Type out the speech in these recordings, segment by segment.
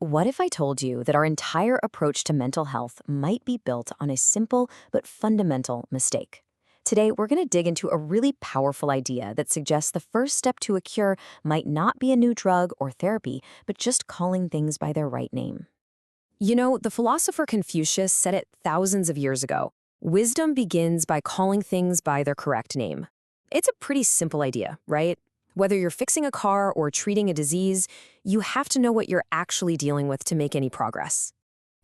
What if I told you that our entire approach to mental health might be built on a simple but fundamental mistake? Today, we're going to dig into a really powerful idea that suggests the first step to a cure might not be a new drug or therapy, but just calling things by their right name. You know, the philosopher Confucius said it thousands of years ago. Wisdom begins by calling things by their correct name. It's a pretty simple idea, right? Whether you're fixing a car or treating a disease, you have to know what you're actually dealing with to make any progress.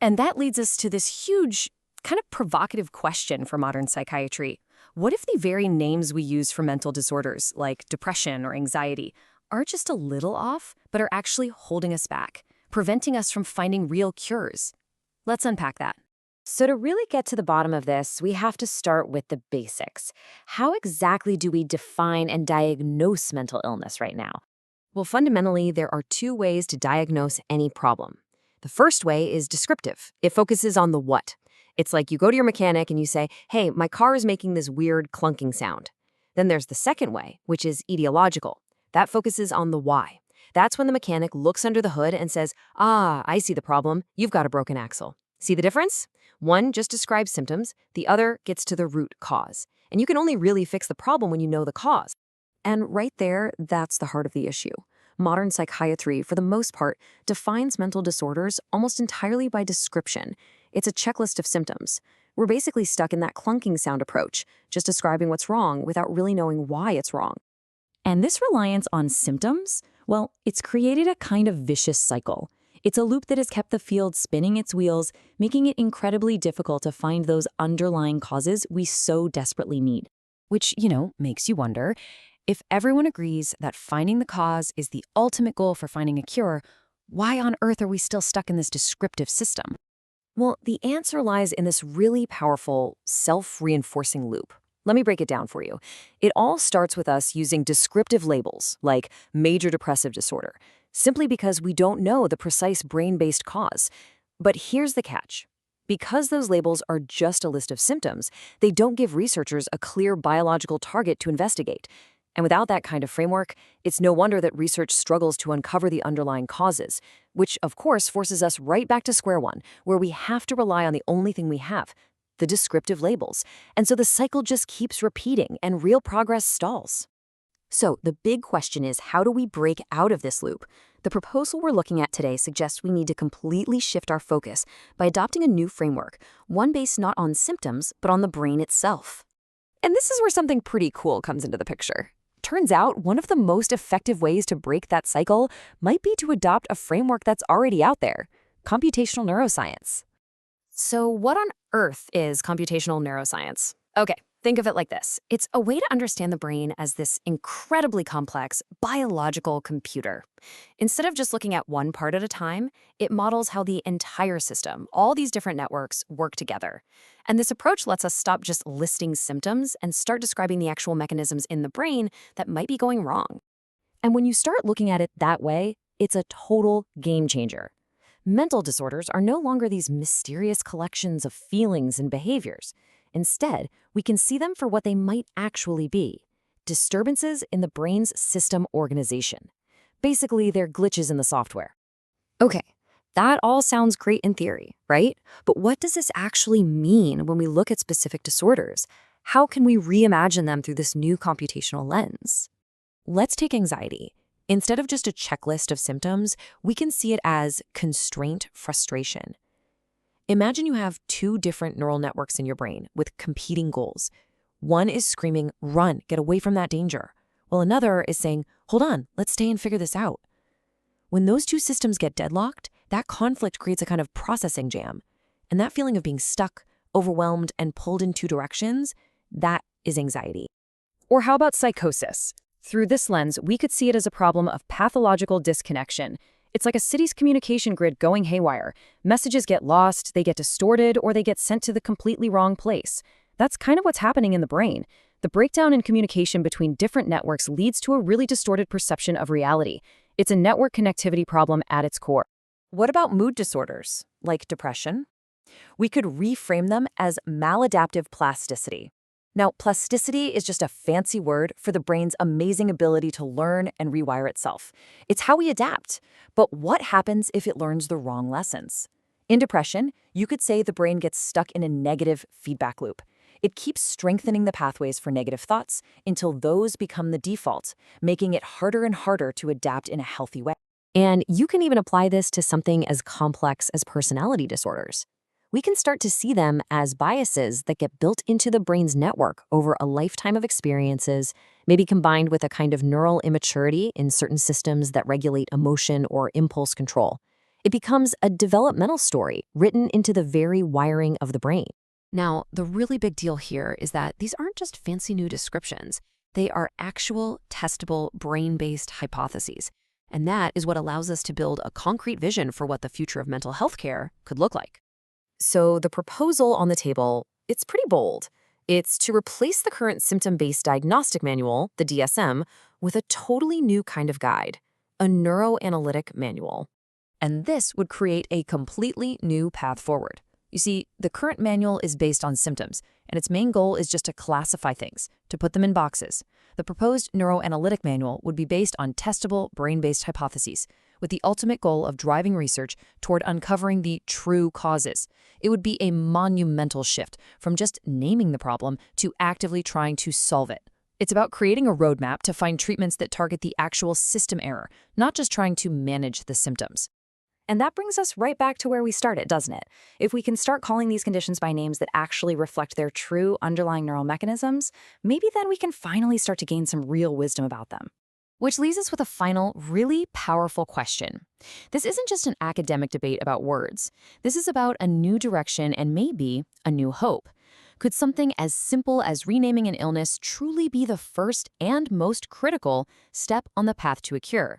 And that leads us to this huge, kind of provocative question for modern psychiatry. What if the very names we use for mental disorders, like depression or anxiety, are just a little off, but are actually holding us back, preventing us from finding real cures? Let's unpack that. So to really get to the bottom of this, we have to start with the basics. How exactly do we define and diagnose mental illness right now? Well, fundamentally, there are two ways to diagnose any problem. The first way is descriptive. It focuses on the what. It's like you go to your mechanic and you say, hey, my car is making this weird clunking sound. Then there's the second way, which is etiological. That focuses on the why. That's when the mechanic looks under the hood and says, I see the problem. You've got a broken axle. See the difference? One just describes symptoms, the other gets to the root cause. And you can only really fix the problem when you know the cause. And right there, that's the heart of the issue. Modern psychiatry, for the most part, defines mental disorders almost entirely by description. It's a checklist of symptoms. We're basically stuck in that clunking sound approach, just describing what's wrong without really knowing why it's wrong. And this reliance on symptoms, well, it's created a kind of vicious cycle. It's a loop that has kept the field spinning its wheels, making it incredibly difficult to find those underlying causes we so desperately need. Which, makes you wonder, if everyone agrees that finding the cause is the ultimate goal for finding a cure, why on earth are we still stuck in this descriptive system? Well, the answer lies in this really powerful, self-reinforcing loop. Let me break it down for you. It all starts with us using descriptive labels, like major depressive disorder, simply because we don't know the precise brain-based cause. But here's the catch. Because those labels are just a list of symptoms, they don't give researchers a clear biological target to investigate. And without that kind of framework, it's no wonder that research struggles to uncover the underlying causes, which, of course, forces us right back to square one, where we have to rely on the only thing we have, the descriptive labels. And so the cycle just keeps repeating, and real progress stalls. So the big question is, how do we break out of this loop? The proposal we're looking at today suggests we need to completely shift our focus by adopting a new framework, one based not on symptoms, but on the brain itself. And this is where something pretty cool comes into the picture. Turns out, one of the most effective ways to break that cycle might be to adopt a framework that's already out there, computational neuroscience. So what on earth is computational neuroscience? Okay, think of it like this. It's a way to understand the brain as this incredibly complex biological computer. Instead of just looking at one part at a time, it models how the entire system, all these different networks, work together. And this approach lets us stop just listing symptoms and start describing the actual mechanisms in the brain that might be going wrong. And when you start looking at it that way, it's a total game changer. Mental disorders are no longer these mysterious collections of feelings and behaviors. Instead, we can see them for what they might actually be: disturbances in the brain's system organization. Basically, they're glitches in the software. Okay, that all sounds great in theory, right? But what does this actually mean when we look at specific disorders? How can we reimagine them through this new computational lens? Let's take anxiety. Instead of just a checklist of symptoms, we can see it as constraint frustration. Imagine you have two different neural networks in your brain with competing goals. One is screaming, run, get away from that danger, while another is saying, hold on, let's stay and figure this out. When those two systems get deadlocked, that conflict creates a kind of processing jam. And that feeling of being stuck, overwhelmed, and pulled in two directions, that is anxiety. Or how about psychosis? Through this lens, we could see it as a problem of pathological disconnection. It's like a city's communication grid going haywire. Messages get lost, they get distorted, or they get sent to the completely wrong place. That's kind of what's happening in the brain. The breakdown in communication between different networks leads to a really distorted perception of reality. It's a network connectivity problem at its core. What about mood disorders, like depression? We could reframe them as maladaptive plasticity. Now, plasticity is just a fancy word for the brain's amazing ability to learn and rewire itself. It's how we adapt. But what happens if it learns the wrong lessons? In depression, you could say the brain gets stuck in a negative feedback loop. It keeps strengthening the pathways for negative thoughts until those become the default, making it harder and harder to adapt in a healthy way. And you can even apply this to something as complex as personality disorders. We can start to see them as biases that get built into the brain's network over a lifetime of experiences, maybe combined with a kind of neural immaturity in certain systems that regulate emotion or impulse control. It becomes a developmental story written into the very wiring of the brain. Now, the really big deal here is that these aren't just fancy new descriptions. They are actual, testable, brain-based hypotheses. And that is what allows us to build a concrete vision for what the future of mental health care could look like. So the proposal on the table, it's pretty bold. It's to replace the current symptom-based diagnostic manual, the DSM, with a totally new kind of guide, a neuroanalytic manual. And this would create a completely new path forward. You see, the current manual is based on symptoms, and its main goal is just to classify things, to put them in boxes. The proposed neuroanalytic manual would be based on testable, brain-based hypotheses, with the ultimate goal of driving research toward uncovering the true causes. It would be a monumental shift from just naming the problem to actively trying to solve it. It's about creating a roadmap to find treatments that target the actual system error, not just trying to manage the symptoms. And that brings us right back to where we started, doesn't it? If we can start calling these conditions by names that actually reflect their true underlying neural mechanisms, maybe then we can finally start to gain some real wisdom about them. Which leaves us with a final, really powerful question. This isn't just an academic debate about words. This is about a new direction and maybe a new hope. Could something as simple as renaming an illness truly be the first and most critical step on the path to a cure?